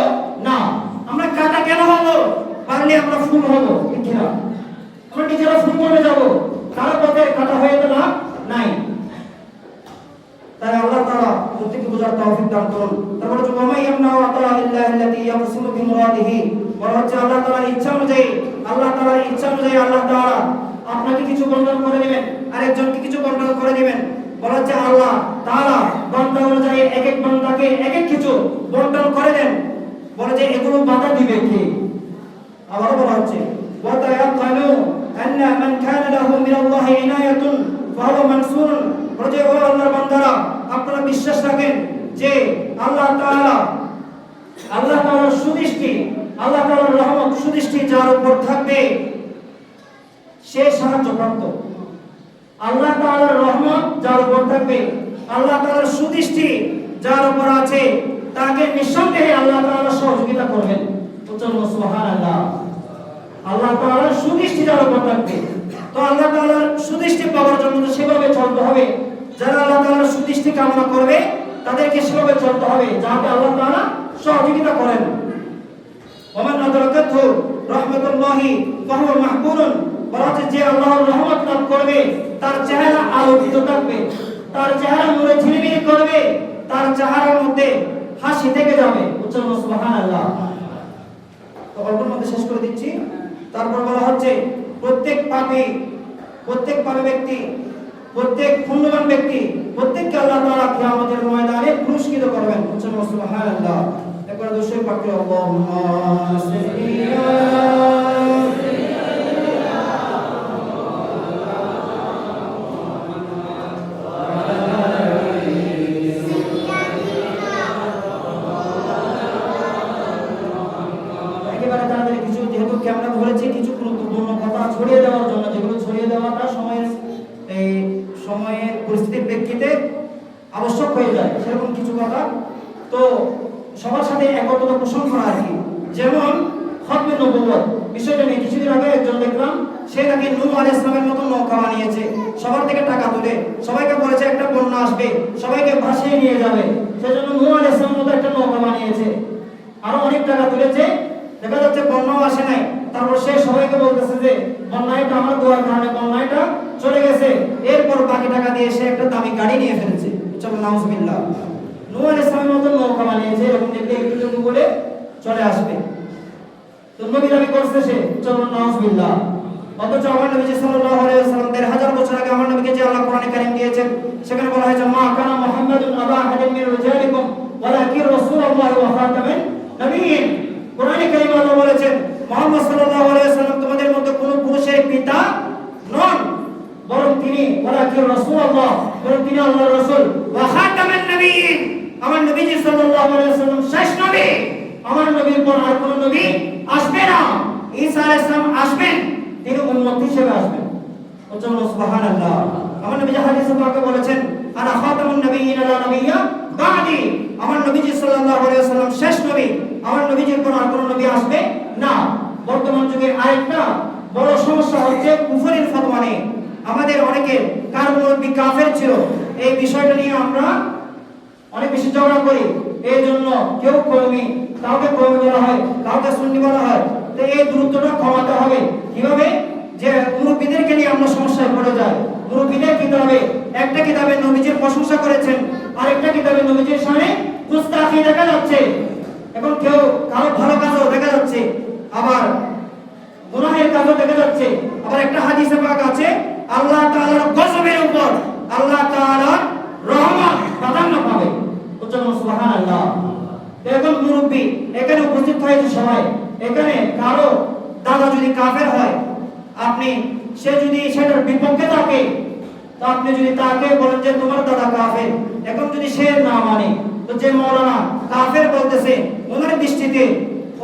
[SPEAKER 1] না। আমরা কাটা কেন হব? পারলে আমরা ফুল হব, ঠিক না? আমরা নিজেরা ফুল বনে যাব, কারো পথের কাটা হয়ে তো লাভ নাই। তাই আল্লাহ তাআলা প্রত্যেককে বোঝার তৌফিক দান করুন। তারপরে যে ওয়া ইয়ামনা ওয়া তাআলা লিল্লাহি আল্লাতী ইয়াকসিমু বিমুরাদিহি, বলা হচ্ছে আল্লাহ তাআলার ইচ্ছা অনুযায়ী, আল্লাহ তাআলা আপনাকে কিছু বন্টন করে দিবেন, আরেকজনকে কিছু বন্টন করে দিবেন। বলা হচ্ছে আল্লাহ তাআলা বান্দা অনুযায়ী এক এক বান্দাকে এক এক কিছু বন্টন করে দেন। বলে যে এগুলো বাধা দিবে কে? আবারও বলা হচ্ছে ওয়া তায়াক্কানু আন্না মান কানা লাহু মিনাল্লাহি ইনায়াতুন ফাহুয়া মানসুরুন। বলে যে ও আল্লাহর বান্দারা, আপনারা বিশ্বাস রাখেন যে আল্লাহ তাআলার সুদৃষ্টি, আল্লাহ তাআলার রহমত, সুদৃষ্টি যার উপর থাকবে সে সাহায্যপ্রাপ্ত। আল্লাহ তাআলার রহমত যার উপর থাকবে, আল্লাহ তাআলার সুদৃষ্টি যার উপর আছে, তাকে নিঃসন্দেহে আল্লাহ তাআলা সহযোগিতা করবেন। সুবহানাল্লাহ। আল্লাহ তাআলার সুদৃষ্টি যার উপর থাকবে, তো আল্লাহ তাআলার সুদৃষ্টি পাওয়ার জন্য তো সেভাবে চলতে হবে। যারা আল্লাহ তাআলার সুদৃষ্টি কামনা করবে তাদেরকে সেভাবে চলতে হবে যাতে আল্লাহ তাআলা সহযোগিতা করেন। ওমান আদরাকাতহু রাহমাতুল্লাহি ফাহুয়া মাহবুরুন। বলা হচ্ছে যে আল্লাহর রহমত লাভ করবে তার চেহারা আলোকিত থাকবে, তার চেহারা নূরে ঝিলমিল করবে, তার চেহারার মধ্যে হাসি থেকে যাবে। সুবহানাল্লাহ। তো অল্পের মধ্যে শেষ করে দিচ্ছি। তারপর বলা হচ্ছে প্রত্যেক পাপী ব্যক্তি, প্রত্যেক পুণ্যবান ব্যক্তি, প্রত্যেককে আল্লাহ তাআলা কিয়ামতের ময়দানে পুরস্কৃত করবেন। সুবহানাল্লাহ। একবার দুশো পাকে আল্লাহুম্মা সাল্লি আমরা বলেছি কিছু গুরুত্বপূর্ণ কথা ছড়িয়ে দেওয়ার জন্য, যেগুলো ছড়িয়ে দেওয়াটা সময়ের পরিস্থিতির প্রেক্ষিতে আবশ্যক হয়ে যায়, সেরকম কিছু কথা তো সবার সাথে একত্র পোষণ করা আর কি। যেমন খতমে নবুয়ত বিষয়টা নিয়ে কিছুদিন আগে একজন দেখলাম, সে নাকি নূহ আলাইহিস সালামের মতো নৌকা বানিয়েছে, সবার থেকে টাকা তুলে সবাইকে বলেছে একটা বন্যা আসবে, সবাইকে ভাসিয়ে নিয়ে যাবে, সেজন্য নূহ আলাইহিস সালামের মতো একটা নৌকা বানিয়েছে, আরো অনেক টাকা তুলেছে, দেখা যাচ্ছে বন্যাও আসে নাই। তারপর সে সবাইকে বলতেছে যে বন্যাটা আমার দোয়ার কারণে বন্যাটা চলে গেছে, এরপর বাকি টাকা দিয়ে সে একটা দামি গাড়ি নিয়ে ফেলেছে। চলো নাউজুবিল্লাহ। নূহ আলাইহিস সালামের মতো নৌকা বানিয়েছে, এরকম দেখলে একটু বলে চলে আসবে, তো নবী দাবি করছে সে। চলো নাউজুবিল্লাহ। অথচ আমার নবী সাল্লাল্লাহু আলাইহি ওয়াসাল্লাম ১৫০০ বছর আগে আমার নবীকে যে আল্লাহ কোরআনে কারীম দিয়েছেন, সেখানে বলা হয়েছে মা কানা মুহাম্মাদুন আবা আহাদিন মিন রিজালিকুম ওয়ালাকিন রাসূলুল্লাহ ওয়া খাতামান নবিয়্যিন। কোরআনে কারীমে আল্লাহ বলেছেন মুহাম্মদ সাল্লাল্লাহু আলাইহি ওয়াসাল্লাম তোমাদের মধ্যে কোনো পুরুষের পিতা নন, বরং তিনি ওয়ালাকিন রাসূলুল্লাহ, বরং তিনি আল্লাহর রাসূল, ওয়া খাতামান নবিয়্যিন, আমার নবীজি সাল্লাল্লাহু আলাইহি ওয়াসাল্লাম শেষ নবী, আমার নবীর পর আর কোনো নবী আসবে না। ঈসা আলাইহিস সালাম আসবেন, তিনি উম্মত হিসেবে আসবেন। সুবহানাল্লাহ। আমার নবী হাদিসে পাকে বলেছেন আনা খাতামুন নবিয়্যিন লা নবিয়্যা বাদি, সাল্লাল্লাহু আলাইহি ওয়াসাল্লাম শেষ নবী, আমার নবীজির পর আর কোনো নবী আসবে না। বর্তমান যুগে আরেকটা বড় সমস্যা হচ্ছে কুফরের ফতোয়া নিয়ে। আমাদের অনেকের কার মুরব্বী কাফের ছিল, এই বিষয়টা নিয়ে আমরা অনেক বেশি ঝগড়া করি। এই জন্য কেউ কওমি, কাউকে কওমি বলা হয়, কাউকে সুন্নি বলা হয়। তো এই দূরত্বটা কমাতে হবে কিভাবে? যে মুরব্বীদেরকে নিয়ে আমরা সমস্যায় পড়ে যাই। মুরব্বীদের কিতাবে একটা কিতাবে নবীজির প্রশংসা করেছেন, আরেকটা কিতাবে নবীজির সামনে গুস্তাখি দেখা যাচ্ছে। এখন কেউ কারো ভালো কাজও দেখা যাচ্ছে, আবার গুনাহের কাজও দেখা যাচ্ছে। আবার একটা হাদিসে পাক আছে, আল্লাহ তাআলার গজবের উপর আল্লাহ তাআলার রহমত প্রাধান্য পাবে। উচ্চারণ সুবহানাল্লাহ। এখন মুরব্বী এখানে উপস্থিত হয়েছে সবাই, এখানে কারো দাদা যদি কাফের হয়, আপনি সে যদি সেটার বিপক্ষে থাকে, তো আপনি যদি তাকে বলেন যে তোমার দাদা কাফের, এখন যদি সে না মানে, তো যে মাওলানা কাফের বলতেছে ওনার দৃষ্টিতে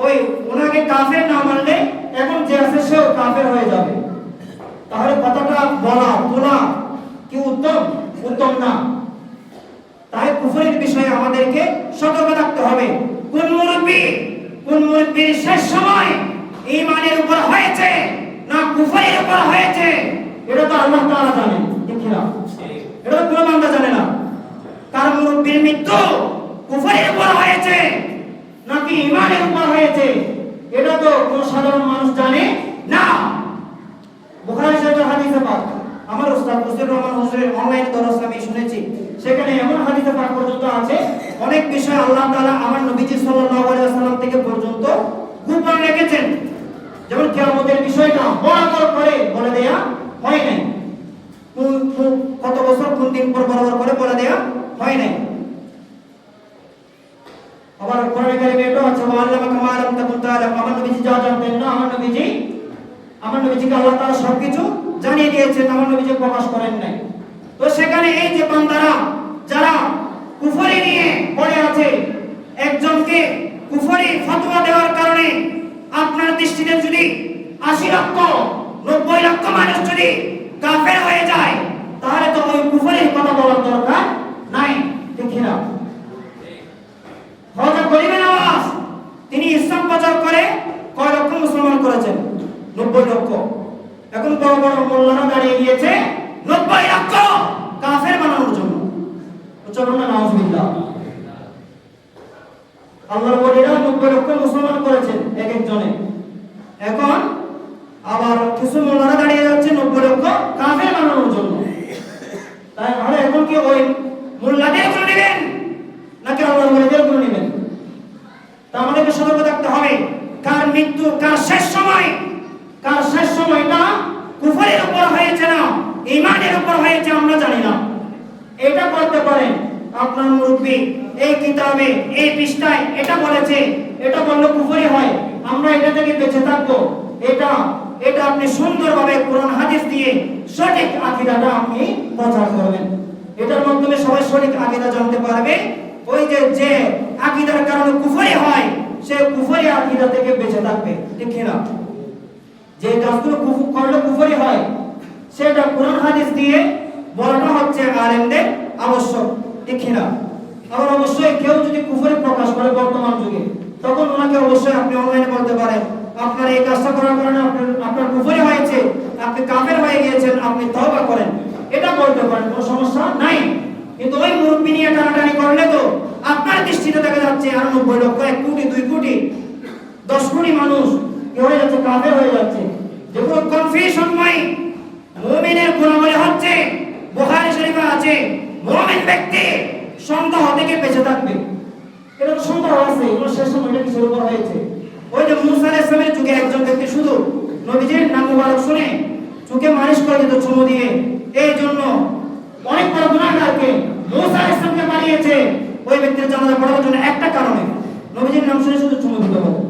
[SPEAKER 1] ওই ওনাকে কাফের না মানলে এখন যে আছে সেও কাফের হয়ে যাবে। তাহলে কথাটা বলা তোলা কি উত্তম? উত্তম না। তাই কুফরের বিষয়ে আমাদেরকে সতর্ক থাকতে হবে। কোন মুরব্বীর শেষ সময় ঈমানের উপর হয়েছে না কুফরের উপর হয়েছে, এটা তো আল্লাহ তাআলা জানেন, ঠিক না? এটা তো কোনো বান্দা জানে না। কার মুরব্বীর মৃত্যু কুফরের উপর হয়েছে নাকি ঈমানের উপর হয়েছে, এটা তো কোন সাধারণ মানুষ জানে না। বুখারী শরীফের হাদিসে পাক, আমার উস্তাদ মুসলিম রহমান হুজুরের অনলাইন দরস আমি শুনেছি, সেখানে এমন হাদিসে পাক পর্যন্ত আছে, অনেক বিষয় আল্লাহ তাআলা আমার নবীজি সাল্লাল্লাহু আলাইহি ওয়াসাল্লাম থেকে পর্যন্ত গোপন রেখেছেন। যেমন কিয়ামতের বিষয়টা বরাবর করে বলে দেয়া হয় নাই, কত বছর কোন দিন পর বরাবর করে বলে দেয়া হয় নাই। আবার কোরআনে কারিমে এটা আছে, ওয়াল্লামাকা মা লাম তাকুন তাআলাম, আমার নবীজি যা জানতেন না, আমার নবীজিকে আল্লাহ তাআলা সবকিছু জানিয়ে দিয়েছেন, আমার নবীজি প্রকাশ করেন নাই। তো সেখানে এই যে বান্দারা যারা কুফরি নিয়ে পড়ে আছে, একজনকে কুফরি ফতোয়া দেওয়ার কারণে আপনার দৃষ্টিতে যদি 80 লক্ষ 90 লক্ষ মানুষ যদি কাফের হয়ে যায়, তাহলে তো ওই কুফরের কথা বলার দরকার নাই, ঠিক না? হযরত গরিবে নওয়াজ তিনি ইসলাম প্রচার করে কয় লক্ষ মুসলমান করেছেন? 90 লক্ষ। এখন বড় বড় মোল্লারা দাঁড়িয়ে গিয়েছে 90 লক্ষ কাফের বানানোর জন্য। উচ্চারণ না নাউজুবিল্লাহ। আল্লাহর ওলিরা 90 লক্ষ মুসলমান করেছেন এক একজনে। এখন আবার কিছু মোল্লারা দাঁড়িয়ে যাচ্ছে 90 লক্ষ কাফের বানানোর জন্য। তাহলে এখন কি ওই মোল্লাদের গুলো নেবেন নাকি আল্লাহর ওলিদের গুলো নেবেন? তা আমাদেরকে সতর্ক থাকতে হবে, কার মৃত্যু, কার শেষ সময়টা কুফরের উপর হয়েছে না ঈমানের উপর হয়েছে আমরা জানি না। এটা করতে পারেন আপনার মুরব্বী এই কিতাবে এই পৃষ্ঠায় এটা বলেছে, এটা বললে কুফরি হয়, আমরা এটা থেকে বেঁচে থাকবো, এটা আপনি সুন্দরভাবে কোরআন হাদিস দিয়ে সঠিক আকীদাটা আপনি প্রচার করবেন। এটার মাধ্যমে সবাই সঠিক আকীদা জানতে পারবে। ওই যে আকীদার কারণে কুফরি হয়, সে কুফরি আকীদা থেকে বেঁচে থাকবে, ঠিক না? যে কাজগুলো করলে কুফরি হয়, সেটা কোরআন হাদিস দিয়ে বলাটা হচ্ছে আলেমদের আবশ্যক, ঠিক না? আবার অবশ্যই কেউ যদি কুফরি প্রকাশ করে বর্তমান যুগে, তখন ওনাকে অবশ্যই আপনি অনলাইনে বলতে পারেন, আপনার এই কাজটা করার কারণে আপনার কুফরি হয়েছে, আপনি কাফের হয়ে গিয়েছেন, আপনি তওবা করেন, এটা বলতে পারেন, কোনো সমস্যা নাই। কিন্তু ওই মুরব্বি নিয়ে টানাটানি করলে তো আপনার দৃষ্টিতে দেখা যাচ্ছে আর 90 লক্ষ, 1 কোটি, 2 কোটি, 10 কোটি মানুষ কি হয়ে যাচ্ছে? কাফের হয়ে যাচ্ছে। যেগুলো কনফিউশনময় মুমিনের গুণাবলী হচ্ছে, বুখারী শরীফে আছে, মুমিন ব্যক্তি সন্দেহ থেকে বেঁচে থাকবে। এটা তো সন্দেহ আছে, এগুলো শেষ সময়টা কিসের উপর হয়েছে? ওই যে মুসা আলাইহিস সালামের যুগে একজন ব্যক্তি শুধু নবীজির নাম মুবারক শুনে চোখে মালিশ করে দিত চুমু দিয়ে, এই জন্য অনেক বড় গুনাহগারকে মুসা আলাইহিস সালামকে বানিয়েছে ওই ব্যক্তির জানাজা পড়ার জন্য একটা কারণে, নবীজির নাম শুনে শুধু চুমু দিতে হবে।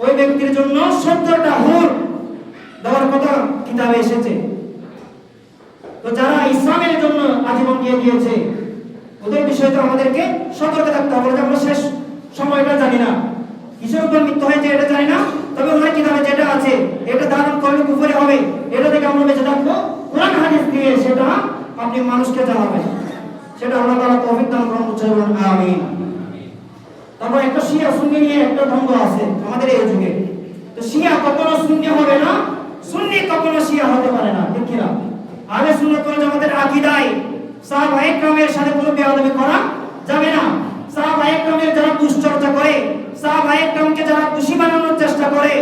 [SPEAKER 1] ওই ব্যক্তির জন্য 70টা হুর দেওয়ার কথা কিতাবে এসেছে। তো যারা ইসলামের জন্য আজীবন দিয়ে দিয়েছে, ওদের বিষয়ে তো আমাদেরকে সতর্ক থাকতে হবে। আমরা শেষ সময়টা জানি না, কিসের উপর মৃত্যু হয়েছে এটা জানি না, তবে ওনার কিতাবে যেটা আছে এটা ধারণ করলে কুফরি হবে, এটা থেকে আমরা বেঁচে থাকবো। কোরআন হাদিস দিয়ে সেটা আপনি মানুষকে জানাবেন, সেটা আল্লাহ তাআলা তৌফিক দান করুন। আমিন। শিয়া সুন্নি নিয়ে একটা দ্বন্দ্ব আছে আমাদের এই যুগে। তো শিয়া কখনো সুন্নি হবে না, সুন্নি কখনো শিয়া হতে পারে না, ঠিক কি না? আহলে সুন্নাত ওয়াল জামাতের আকীদায় সাহাবায়ে কেরামের সাথে কোনো বেয়াদবি করা যাবে না। সাহাবায়ে কেরামের যারা দুশ্চর্চা করে, সাহাবায়ে কেরামকে যারা খুশি বানানোর চেষ্টা করে,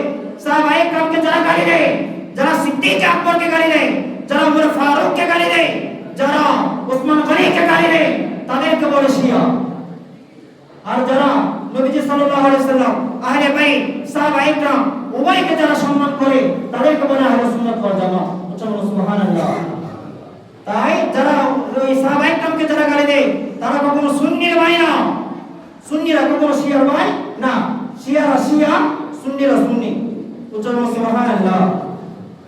[SPEAKER 1] সাহাবায়ে কেরামকে যারা গালি দেয়, যারা সিদ্দিক আকবরকে গালি দেয়, যারা উমর ফারুককে গালি দেয়, যারা ওসমান গনিকে গালি দেয়, তাদেরকে বলে শিয়া। আর যারা নবীজি সাল্লাল্লাহু আলাইহি সাল্লাম, আহলে বাইত, সাহাবায়ে কেরাম উভয়কে যারা সম্মান করে তাদেরকে বলে আহলে সুন্নাত ওয়াল জামাত। সুবহানাল্লাহ। তাই যারা ওই সাহাবায়ে কেরামকে যারা গালি দেয় তারা কখনো সুন্নির ভাই না, সুন্নিরা কখনো শিয়ার ভাই না। শিয়ারা শিয়া, সুন্নিরা সুন্নি। সুবহানাল্লাহ।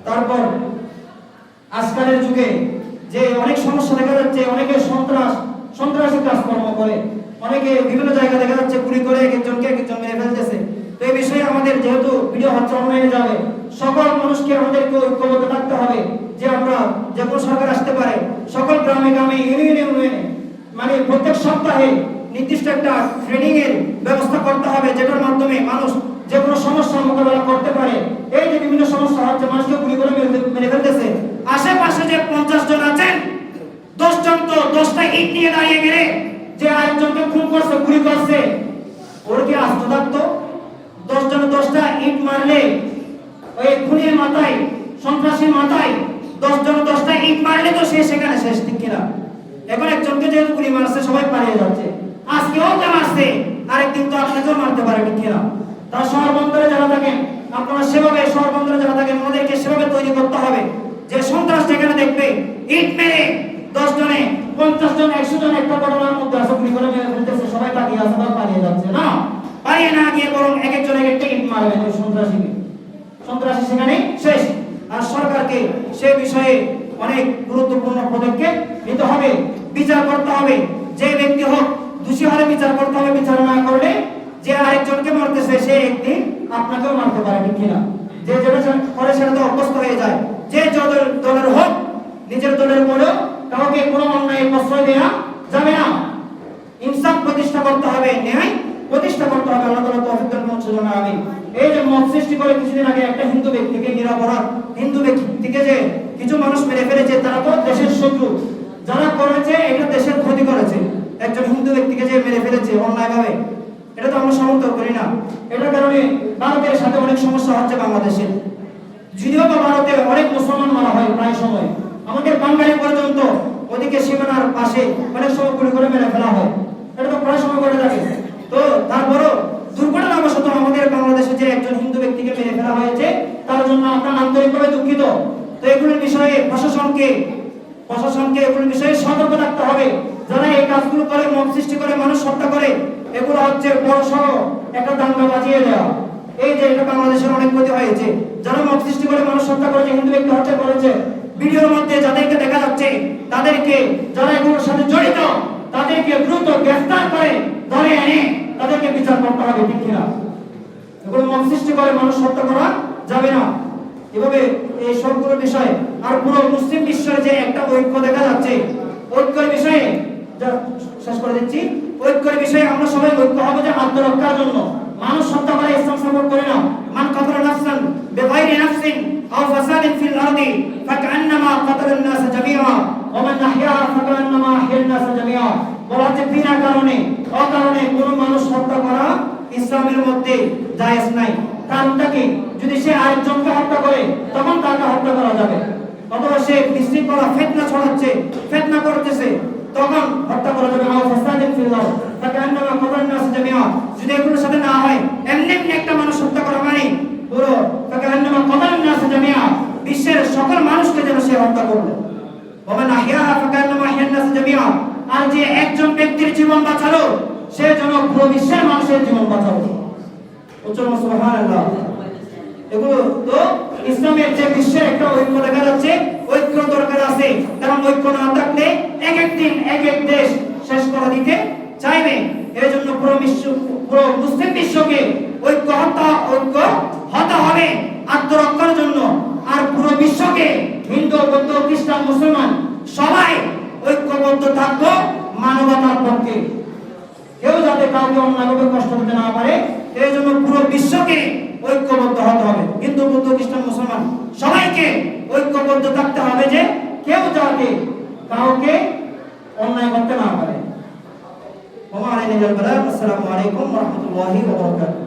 [SPEAKER 1] তারপর আজকালের যুগে যে অনেক সমস্যা দেখা যাচ্ছে, অনেকে সন্ত্রাসী কাজকর্ম করে, অনেকে বিভিন্ন জায়গায় দেখা যাচ্ছে গুলি করে একজন মেরে ফেলতেছে। তো এই বিষয়ে আমাদের যেহেতু ভিডিও হচ্ছে অনলাইনে যাবে, সকল মানুষকে আমাদেরকে ঐক্যবদ্ধ থাকতে হবে যে আমরা যে কোনো সরকার আসতে পারে সকল গ্রামে গ্রামে ইউনিয়নে মানে প্রত্যেক সপ্তাহে নির্দিষ্ট একটা ট্রেনিং এর ব্যবস্থা করতে হবে, যেটার মাধ্যমে মানুষ যে কোনো সমস্যার মোকাবেলা করতে পারে। এই যে বিভিন্ন সমস্যা হচ্ছে, মানুষকে গুলি করে মেরে ফেলতেছে, আশেপাশে যে 50 জন আছেন, 10 জন তো 10টা ইট নিয়ে দাঁড়িয়ে গেলে যে আরেকজনকে খুন করছে, গুলি করছে, ওর কি আস্ত থাকতো? 10 জন 10টা ইট মারলে ওই খুনের মাথায়, সন্ত্রাসীর মাথায় 10 জন 10টা ইট মারলে তো সে সেখানে শেষ, ঠিক কিনা? এখন একজনকে যেহেতু গুলি মারছে সবাই পালিয়ে যাচ্ছে, আজকে ওকে মারছে, আরেকদিন তো আপনাকেও মারতে পারে, ঠিক কিনা? তারা শহর বন্দরে যারা থাকেন, আপনারা সেভাবে শহর বন্দরে যারা থাকেন ওদেরকে সেভাবে তৈরি করতে হবে যে সন্ত্রাস যেখানে দেখবে ইট মেরে 10 জনে 50 জন 100 জন একটা ঘটনার মধ্যে আছে, গুলি করে মেরে ফেলতেছে, সবাই তাকিয়ে আছে বা পালিয়ে যাচ্ছে না, পালিয়ে না গিয়ে বরং এক একজন এক একটা ইট মারবে ওই সন্ত্রাসীকে, সন্ত্রাসী সেখানে শেষ। আর সরকারকে সে বিষয়ে অনেক গুরুত্বপূর্ণ পদক্ষেপ নিতে হবে, বিচার করতে হবে, যে ব্যক্তি হোক দোষী হলে বিচার করতে হবে, বিচার না করলে যে আরেকজনকে মারতেছে সে একদিন আপনাকেও মারতে পারে, ঠিক কিনা? যে যেটা করে সেটা তো অভ্যস্ত হয়ে যায়। যে দলের হোক, নিজের দলের পরেও কাউকে কোনো অন্যায় প্রশ্রয় দেওয়া যাবে না। ইনসাফ প্রতিষ্ঠা করতে হবে, ন্যায় প্রতিষ্ঠা করতে হবে। আল্লাহ তাআলা তৌফিক দান করুন, আমিন। এই যে মত সৃষ্টি করে কিছুদিন আগে একটা হিন্দু ব্যক্তিকে, নিরপরাধ হিন্দু ব্যক্তিকে যে কিছু মানুষ মেরে ফেলেছে, তারা তো দেশের শত্রু, যারা করেছে এটা দেশের ক্ষতি করেছে। একজন হিন্দু ব্যক্তিকে যে মেরে ফেলেছে অন্যায়ভাবে, এটা তো আমরা সমর্থন করি না। এটার কারণে ভারতের সাথে অনেক সমস্যা হচ্ছে বাংলাদেশে। যদিও বা ভারতে অনেক মুসলমান মারা হয় প্রায় সময়, আমাদের বাঙালি পর্যন্ত ওদিকে সীমানার পাশে অনেক সময় গুলি করে মেরে ফেলা হয়, এটা তো প্রায় সময় করে থাকে। তো তারপরও দুর্ঘটনাবশত আমাদের বাংলাদেশে যে একজন হিন্দু ব্যক্তিকে মেরে ফেলা হয়েছে, তার জন্য আমরা আন্তরিকভাবে দুঃখিত। তো এগুলোর বিষয়ে প্রশাসনকে এগুলোর বিষয়ে সতর্ক থাকতে হবে। যারা এই কাজগুলো করে, মত সৃষ্টি করে, মানুষ হত্যা করে, এগুলো হচ্ছে বড়সড় একটা দাঙ্গা বাজিয়ে দেওয়া। এই যে এটা বাংলাদেশের অনেক ক্ষতি হয়েছে, যারা মত সৃষ্টি করে মানুষ হত্যা করেছে, হিন্দু ব্যক্তি হত্যা করেছে, ভিডিওর মধ্যে যাদেরকে দেখা যাচ্ছে তাদেরকে, যারা এগুলোর সাথে জড়িত তাদেরকে দ্রুত গ্রেফতার করে ধরে এনে তাদেরকে বিচার করতে হবে, ঠিক কিনা? এগুলো মত সৃষ্টি করে মানুষ হত্যা করা যাবে না। এভাবে এই সবগুলো বিষয় আর পুরো মুসলিম বিশ্বের যে একটা ঐক্য দেখা যাচ্ছে, ঐক্যের বিষয়ে শেষ করে দিচ্ছি, ঐক্যের বিষয়ে আমরা সবাই ঐক্য হবো যে আত্মরক্ষার জন্য। মানুষ হত্যা করে ইসলাম সাপোর্ট করে না। মান কাতালা নাফসান বিগাইরি নাফসিন আও ফাসাদিন ফিল আরদি ফাকান্নামা কাতালান নাস জামিআ ওয়া মান আহইয়াহা ফাকান্নামা আহইয়ান নাস জামিআ। বলা হচ্ছে বিনা কারণে অকারণে কোনো মানুষ হত্যা করা ইসলামের মধ্যে জায়েজ নাই। কারণটা কি? যদি সে আরেকজনকে হত্যা করে তখন তাকে হত্যা করা যাবে, অথবা সে বিশৃঙ্খলা ফিতনা ছড়াচ্ছে, ফিতনা করতেছে, তখন হত্যা করা যাবে। আও ফাসাদিন ফিল আরদ ফাকান্নামা কাতালান নাস জামিআ। যদি এগুলোর সাথে না হয়, এমনি একটা মানুষ হত্যা করা মানে পুরো ফাকান্নামা কাতালান নাস জামিআ, বিশ্বের সকল মানুষকে যেন সে হত্যা করলো। ওয়া মান আহইয়াহা ফাকান্নামা আহইয়ান নাস জামিআ। আর যে একজন ব্যক্তির জীবন বাঁচালো, সে যেন পুরো বিশ্বের মানুষের জীবন বাঁচালো। সুবহানাল্লাহ। এগুলো তো ইসলামের যে বিশ্বের একটা ঐক্য দেখা যাচ্ছে, ঐক্য দরকার আছে। কারণ ঐক্য না থাকলে এক একদিন এক এক দেশ শেষ করে দিতে চাইবে। এর জন্য পুরো মুসলিম বিশ্বকে ঐক্য হতে হবে আত্মরক্ষার জন্য। আর পুরো বিশ্বকে, হিন্দু, বৌদ্ধ, খ্রিস্টান, মুসলমান সবাই ঐক্যবদ্ধ থাকবো মানবতার পক্ষে। কেউ যাতে কাউকে অন্যায়ভাবে কষ্ট দিতে না পারে, এই জন্য পুরো বিশ্বকে ঐক্যবদ্ধ হতে হবে। হিন্দু, বৌদ্ধ, খ্রিস্টান, মুসলমান সবাইকে ঐক্যবদ্ধ থাকতে হবে যে কেউ যাতে কাউকে অন্যায় করতে না পারে। আসসালামু আলাইকুম ওয়া রাহমাতুল্লাহি ওয়া বারাকাতুহু।